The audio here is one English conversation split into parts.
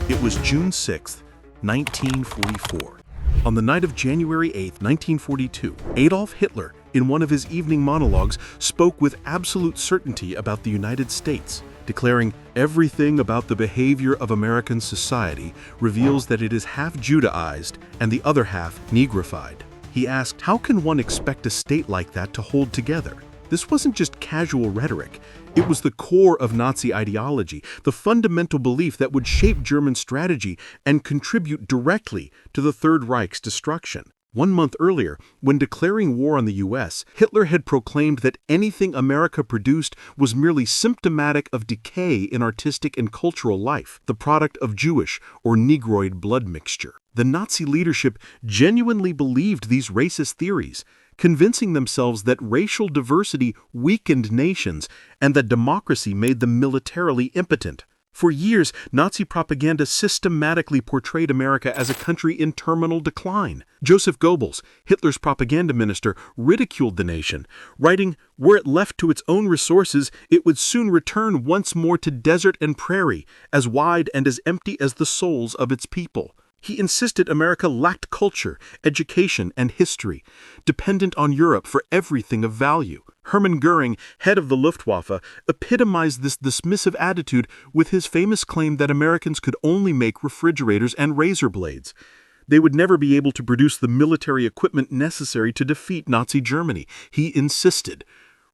It was June 6, 1944. On the night of January 8, 1942, Adolf Hitler, in one of his evening monologues, spoke with absolute certainty about the United States, declaring, "Everything about the behavior of American society reveals that it is half Judaized and the other half Negrified." He asked, how can one expect a state like that to hold together? This wasn't just casual rhetoric. It was the core of Nazi ideology, the fundamental belief that would shape German strategy and contribute directly to the Third Reich's destruction. 1 month earlier, when declaring war on the US, Hitler had proclaimed that anything America produced was merely symptomatic of decay in artistic and cultural life, the product of Jewish or Negroid blood mixture. The Nazi leadership genuinely believed these racist theories, convincing themselves that racial diversity weakened nations and that democracy made them militarily impotent. For years, Nazi propaganda systematically portrayed America as a country in terminal decline. Joseph Goebbels, Hitler's propaganda minister, ridiculed the nation, writing, "Were it left to its own resources, it would soon return once more to desert and prairie, as wide and as empty as the souls of its people." He insisted America lacked culture, education, and history, dependent on Europe for everything of value. Hermann Göring, head of the Luftwaffe, epitomized this dismissive attitude with his famous claim that Americans could only make refrigerators and razor blades. They would never be able to produce the military equipment necessary to defeat Nazi Germany, he insisted,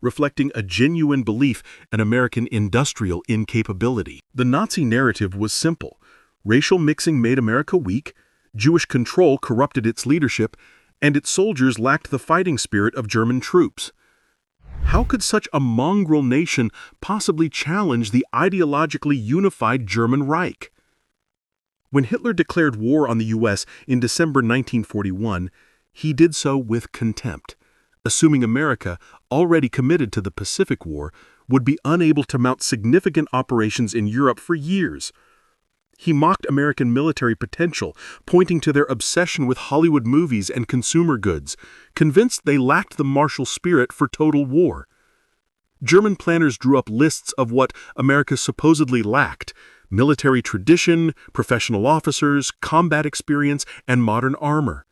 reflecting a genuine belief in American industrial incapability. The Nazi narrative was simple. Racial mixing made America weak, Jewish control corrupted its leadership, and its soldiers lacked the fighting spirit of German troops. How could such a mongrel nation possibly challenge the ideologically unified German Reich? When Hitler declared war on the US in December 1941, he did so with contempt, assuming America, already committed to the Pacific War, would be unable to mount significant operations in Europe for years. He mocked American military potential, pointing to their obsession with Hollywood movies and consumer goods, convinced they lacked the martial spirit for total war. German planners drew up lists of what America supposedly lacked: military tradition, professional officers, combat experience, and modern armor.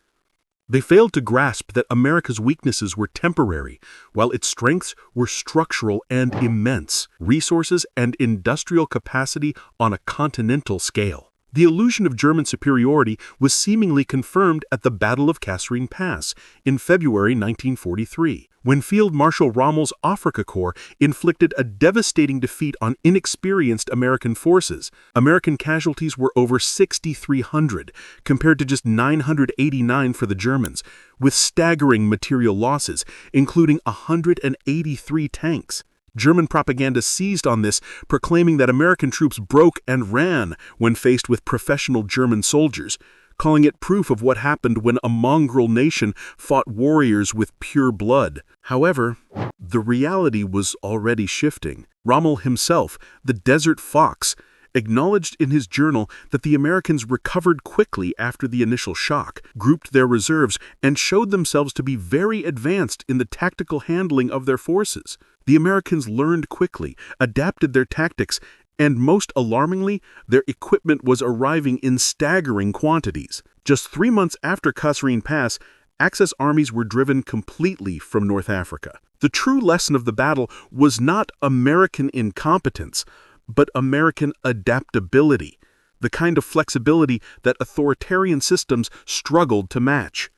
They failed to grasp that America's weaknesses were temporary, while its strengths were structural and immense, resources and industrial capacity on a continental scale. The illusion of German superiority was seemingly confirmed at the Battle of Kasserine Pass in February 1943, when Field Marshal Rommel's Afrika Korps inflicted a devastating defeat on inexperienced American forces. American casualties were over 6,300, compared to just 989 for the Germans, with staggering material losses, including 183 tanks. German propaganda seized on this, proclaiming that American troops broke and ran when faced with professional German soldiers, calling it proof of what happened when a mongrel nation fought warriors with pure blood. However, the reality was already shifting. Rommel himself, the Desert Fox, acknowledged in his journal that the Americans recovered quickly after the initial shock, grouped their reserves, and showed themselves to be very advanced in the tactical handling of their forces. The Americans learned quickly, adapted their tactics, and most alarmingly, their equipment was arriving in staggering quantities. Just 3 months after Kasserine Pass, Axis armies were driven completely from North Africa. The true lesson of the battle was not American incompetence, but American adaptability, the kind of flexibility that authoritarian systems struggled to match.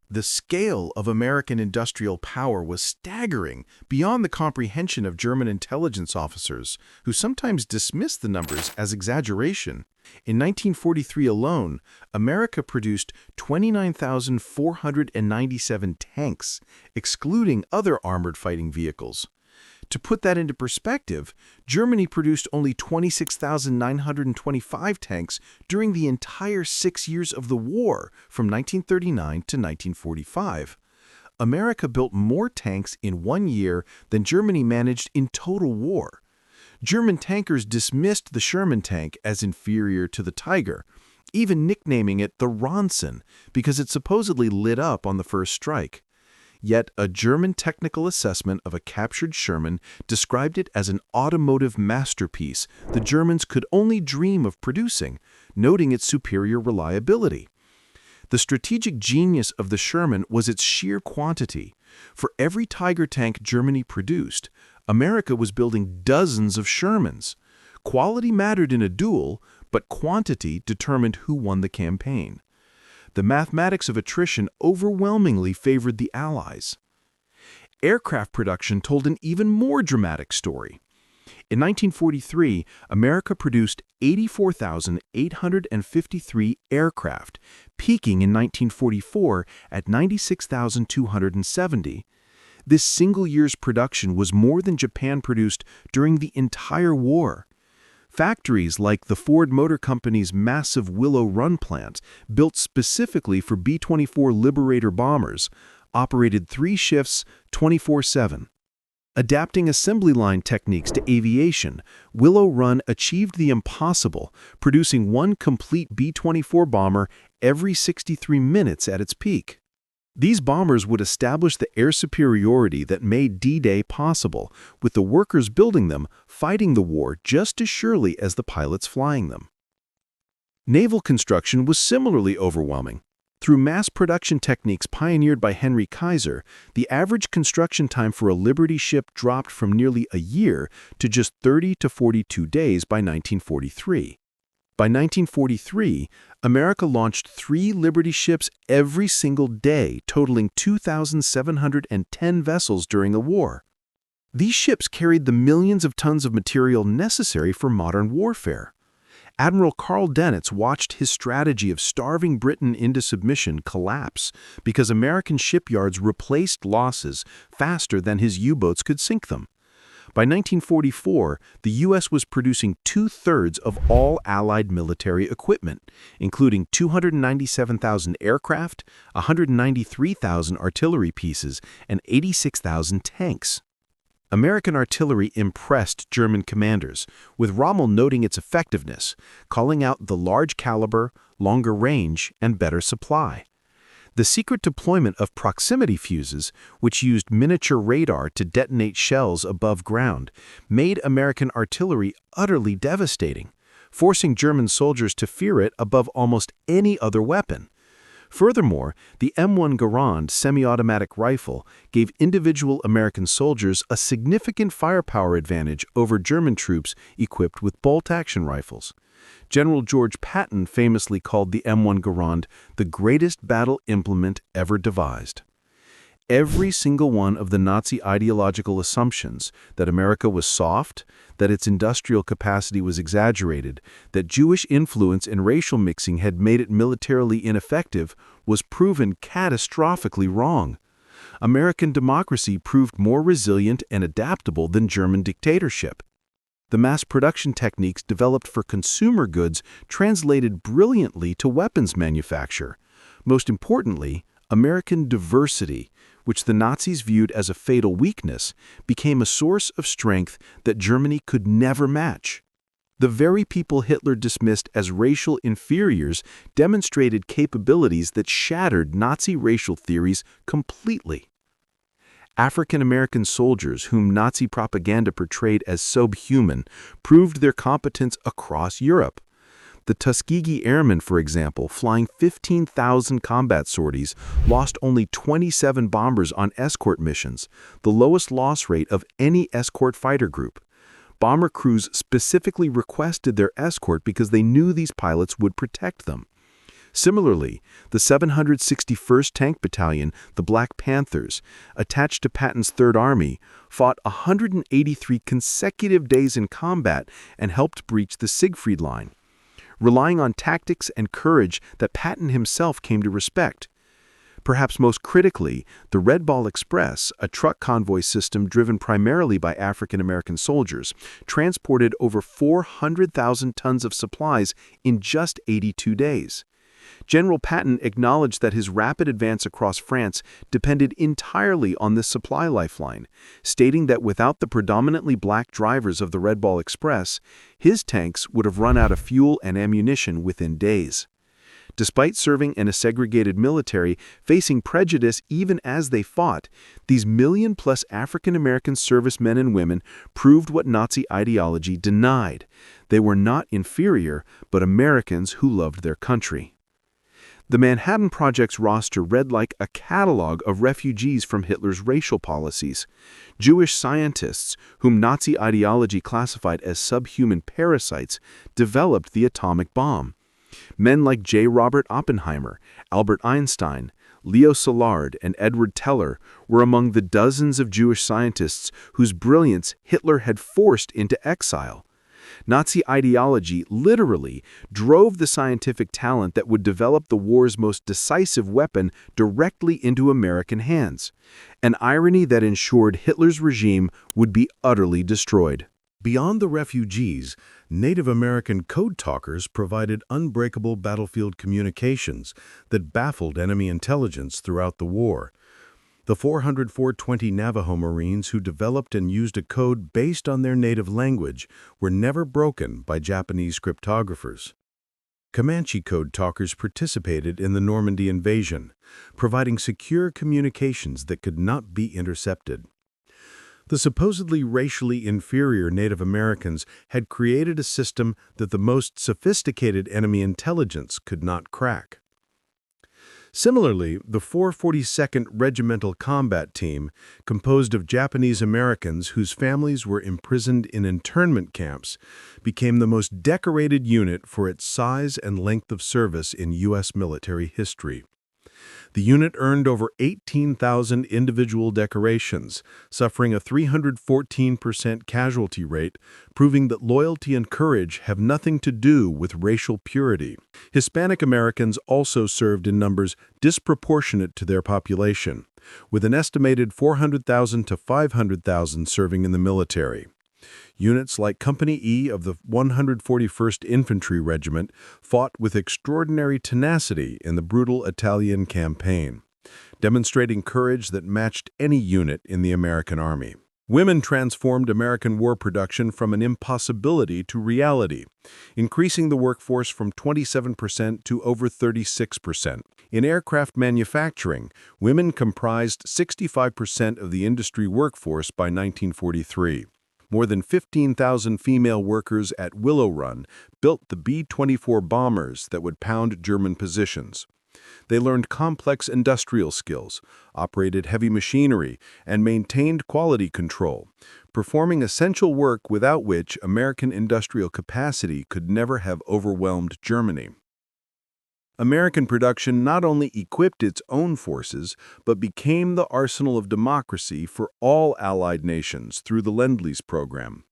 The scale of American industrial power was staggering, beyond the comprehension of German intelligence officers, who sometimes dismissed the numbers as exaggeration. In 1943 alone, America produced 29,497 tanks, excluding other armored fighting vehicles. To put that into perspective, Germany produced only 26,925 tanks during the entire 6 years of the war, from 1939 to 1945. America built more tanks in 1 year than Germany managed in total war. German tankers dismissed the Sherman tank as inferior to the Tiger, even nicknaming it the Ronson because it supposedly lit up on the first strike. Yet a German technical assessment of a captured Sherman described it as an automotive masterpiece the Germans could only dream of producing, noting its superior reliability. The strategic genius of the Sherman was its sheer quantity. For every Tiger tank Germany produced, America was building dozens of Shermans. Quality mattered in a duel, but quantity determined who won the campaign. The mathematics of attrition overwhelmingly favored the Allies. Aircraft production told an even more dramatic story. In 1943, America produced 84,853 aircraft, peaking in 1944 at 96,270. This single year's production was more than Japan produced during the entire war. Factories like the Ford Motor Company's massive Willow Run plant, built specifically for B-24 Liberator bombers, operated 3 shifts 24/7. Adapting assembly line techniques to aviation, Willow Run achieved the impossible, producing 1 complete B-24 bomber every 63 minutes at its peak. These bombers would establish the air superiority that made D-Day possible, with the workers building them fighting the war just as surely as the pilots flying them. Naval construction was similarly overwhelming. Through mass production techniques pioneered by Henry Kaiser, the average construction time for a Liberty ship dropped from nearly a year to just 30 to 42 days by 1943. By 1943, America launched 3 Liberty ships every single day, totaling 2,710 vessels during the war. These ships carried the millions of tons of material necessary for modern warfare. Admiral Carl Dönitz watched his strategy of starving Britain into submission collapse because American shipyards replaced losses faster than his U-boats could sink them. By 1944, the U.S. was producing 2/3 of all Allied military equipment, including 297,000 aircraft, 193,000 artillery pieces, and 86,000 tanks. American artillery impressed German commanders, with Rommel noting its effectiveness, calling out the large caliber, longer range, and better supply. The secret deployment of proximity fuses, which used miniature radar to detonate shells above ground, made American artillery utterly devastating, forcing German soldiers to fear it above almost any other weapon. Furthermore, the M1 Garand semi-automatic rifle gave individual American soldiers a significant firepower advantage over German troops equipped with bolt-action rifles. General George Patton famously called the M1 Garand the greatest battle implement ever devised. Every single one of the Nazi ideological assumptions that America was soft, that its industrial capacity was exaggerated, that Jewish influence and racial mixing had made it militarily ineffective was proven catastrophically wrong. American democracy proved more resilient and adaptable than German dictatorship. The mass production techniques developed for consumer goods translated brilliantly to weapons manufacture. Most importantly, American diversity, which the Nazis viewed as a fatal weakness, became a source of strength that Germany could never match. The very people Hitler dismissed as racial inferiors demonstrated capabilities that shattered Nazi racial theories completely. African-American soldiers, whom Nazi propaganda portrayed as subhuman, proved their competence across Europe. The Tuskegee Airmen, for example, flying 15,000 combat sorties, lost only 27 bombers on escort missions, the lowest loss rate of any escort fighter group. Bomber crews specifically requested their escort because they knew these pilots would protect them. Similarly, the 761st Tank Battalion, the Black Panthers, attached to Patton's Third Army, fought 183 consecutive days in combat and helped breach the Siegfried Line, relying on tactics and courage that Patton himself came to respect. Perhaps most critically, the Red Ball Express, a truck convoy system driven primarily by African-American soldiers, transported over 400,000 tons of supplies in just 82 days. General Patton acknowledged that his rapid advance across France depended entirely on this supply lifeline, stating that without the predominantly black drivers of the Red Ball Express, his tanks would have run out of fuel and ammunition within days. Despite serving in a segregated military, facing prejudice even as they fought, these million-plus African-American servicemen and women proved what Nazi ideology denied. They were not inferior, but Americans who loved their country. The Manhattan Project's roster read like a catalog of refugees from Hitler's racial policies. Jewish scientists, whom Nazi ideology classified as subhuman parasites, developed the atomic bomb. Men like J. Robert Oppenheimer, Albert Einstein, Leo Szilard, and Edward Teller were among the dozens of Jewish scientists whose brilliance Hitler had forced into exile. Nazi ideology literally drove the scientific talent that would develop the war's most decisive weapon directly into American hands, an irony that ensured Hitler's regime would be utterly destroyed. Beyond the refugees, Native American code talkers provided unbreakable battlefield communications that baffled enemy intelligence throughout the war. The 420 Navajo Marines who developed and used a code based on their native language were never broken by Japanese cryptographers. Comanche code talkers participated in the Normandy invasion, providing secure communications that could not be intercepted. The supposedly racially inferior Native Americans had created a system that the most sophisticated enemy intelligence could not crack. Similarly, the 442nd Regimental Combat Team, composed of Japanese Americans whose families were imprisoned in internment camps, became the most decorated unit for its size and length of service in U.S. military history. The unit earned over 18,000 individual decorations, suffering a 314% casualty rate, proving that loyalty and courage have nothing to do with racial purity. Hispanic Americans also served in numbers disproportionate to their population, with an estimated 400,000 to 500,000 serving in the military. Units like Company E of the 141st Infantry Regiment fought with extraordinary tenacity in the brutal Italian campaign, demonstrating courage that matched any unit in the American Army. Women transformed American war production from an impossibility to reality, increasing the workforce from 27% to over 36%. In aircraft manufacturing, women comprised 65% of the industry workforce by 1943. More than 15,000 female workers at Willow Run built the B-24 bombers that would pound German positions. They learned complex industrial skills, operated heavy machinery, and maintained quality control, performing essential work without which American industrial capacity could never have overwhelmed Germany. American production not only equipped its own forces, but became the arsenal of democracy for all Allied nations through the Lend-Lease program.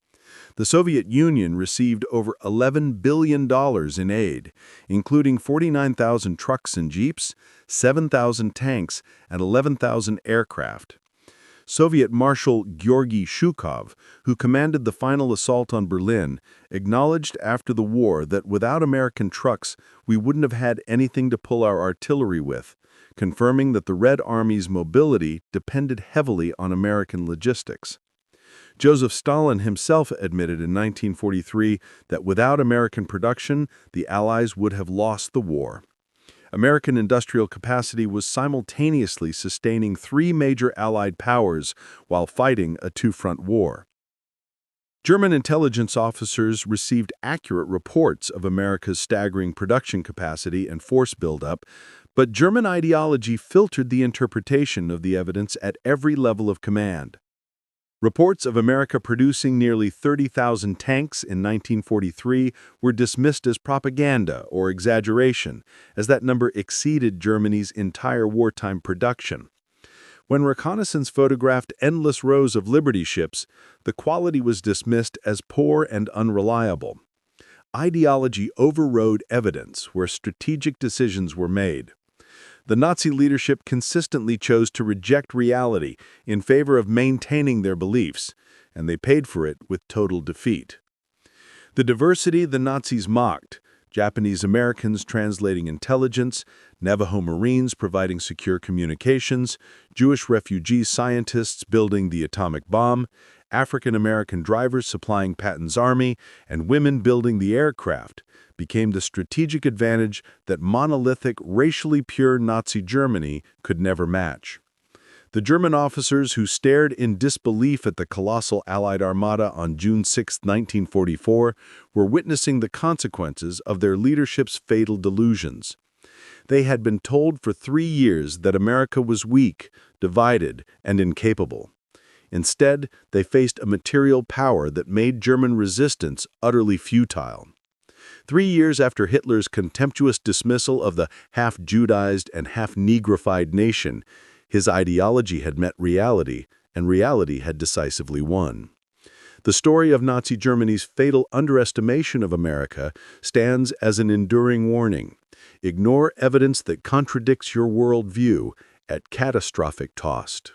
The Soviet Union received over $11 billion in aid, including 49,000 trucks and jeeps, 7,000 tanks, and 11,000 aircraft. Soviet Marshal Georgy Zhukov, who commanded the final assault on Berlin, acknowledged after the war that without American trucks, we wouldn't have had anything to pull our artillery with, confirming that the Red Army's mobility depended heavily on American logistics. Joseph Stalin himself admitted in 1943 that without American production, the Allies would have lost the war. American industrial capacity was simultaneously sustaining three major Allied powers while fighting a two-front war. German intelligence officers received accurate reports of America's staggering production capacity and force buildup, but German ideology filtered the interpretation of the evidence at every level of command. Reports of America producing nearly 30,000 tanks in 1943 were dismissed as propaganda or exaggeration, as that number exceeded Germany's entire wartime production. When reconnaissance photographed endless rows of Liberty ships, the quality was dismissed as poor and unreliable. Ideology overrode evidence where strategic decisions were made. The Nazi leadership consistently chose to reject reality in favor of maintaining their beliefs, and they paid for it with total defeat. The diversity the Nazis mocked, Japanese Americans translating intelligence, Navajo Marines providing secure communications, Jewish refugee scientists building the atomic bomb, African-American drivers supplying Patton's army, and women building the aircraft, became the strategic advantage that monolithic, racially pure Nazi Germany could never match. The German officers who stared in disbelief at the colossal Allied armada on June 6, 1944, were witnessing the consequences of their leadership's fatal delusions. They had been told for 3 years that America was weak, divided, and incapable. Instead, they faced a material power that made German resistance utterly futile. 3 years after Hitler's contemptuous dismissal of the half-Judaized and half-Negrified nation, his ideology had met reality, and reality had decisively won. The story of Nazi Germany's fatal underestimation of America stands as an enduring warning. Ignore evidence that contradicts your worldview at catastrophic cost.